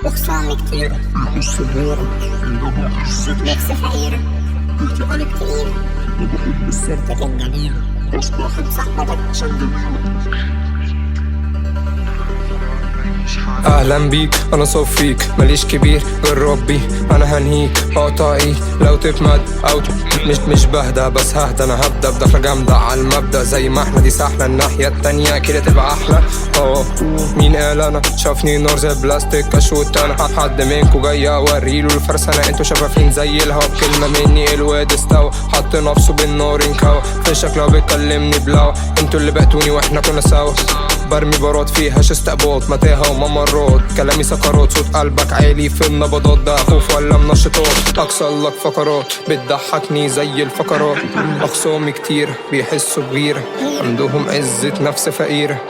وخصامي كتير بحس بغيرك نفس فقيرة عليك تقيل سيرتك الجميلة بحب صاحبتك عشان جميلة. اهلا بيك انا صفيك ماليش كبير غير ربي، انا هنهيك اقطع ايد لو تتمد او مش بهدى بس ههدى، انا هبدا بدخله جامده على المبدا زي ما احنا دي سحله الناحيه التانيه كده تبقى احلى. مين قال انا شافني نار زي بلاستيك كشوت، انا حد منكو جاي اوريله الفرسانه انتو شفافين زي الهوا، كلمه مني الواد استوى حط نفسه بالنار انكوى في شكله بيكلمني بلاوة، انتو اللي بعتوني واحنا كنا سوا، برمي بارات فيها شستقباط متاهة وممرات، كلامي سكرات صوت قلبك عالي في النبضات، ده خوف ولا منشطات اكسر لك فقرات بتضحكني زي الفقرات، اخصامي كتير بيحسوا بغيرة عندهم عزة نفس فقيرة،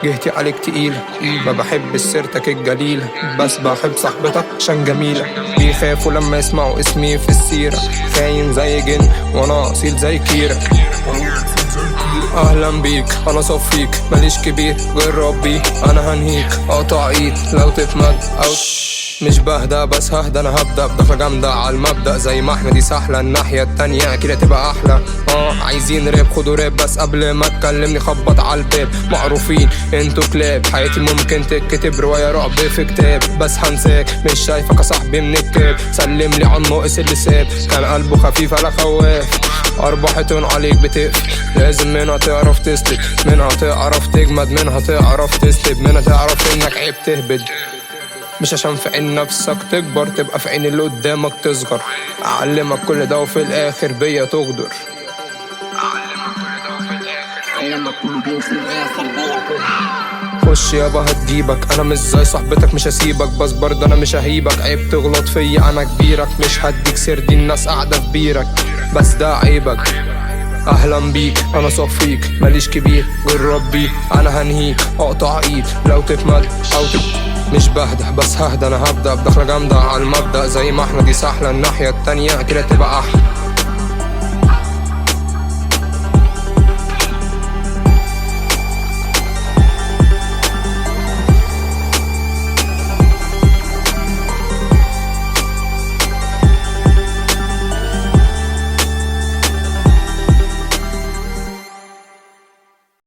جهتي عليك تقيلة ما بحب سيرتك الجليلة بس بحب صاحبتك عشان جميلة، بيخافوا لما يسمعوا اسمي في السيرة، خاين زي جن وانا اصيل زي كيرة. اهلا بيك انا صفيك ماليش كبير غير ربي، انا هنهيك اقطع ايد لو تتمد او مش بهدى بس ههدى، انا هبدا بدخله جامده على المبدا زي ما احنا دي سحله الناحيه التانيه كده تبقى احلى. عايزين راب خدوا راب بس قبل ما تكلمني خبط على الباب، معروفين انتوا كلاب حياتي ممكن تتكتب روايه رعب في كتاب بس هنساك مش شايفك يا صاحبي من الكتاب، سلم لي عن ناقص اللي ساب كان قلبه خفيف على خواف، أربعتين عليك بتقفل لازم منها تعرف تسلك، منها تعرف تجمد، منها تعرف تسلب، منها تعرف انك عيب تهبد، مش عشان في عين نفسك تكبر تبقى في عين اللي قدامك تصغر، أعلمك كل ده وفي الآخر بيا تغدر، علمك كل ده وفي الآخر بيا خش يابا هتجيبك انا مش زي صاحبتك مش هسيبك بس برضه انا مش ههيبك، عيب تغلط فيا انا كبيرك مش هديك سير دي الناس قاعدة في بيرك بس ده عيبك. اهلا بيك انا صفيك ماليش كبير غير ربي، انا هنهيك اقطع ايد لو تتمد او مش بهدى بس ههدى، انا هبدا بدخله جامده على المبدا زي ما احنا دي سحله الناحيه التانيه كده تبقى احلى.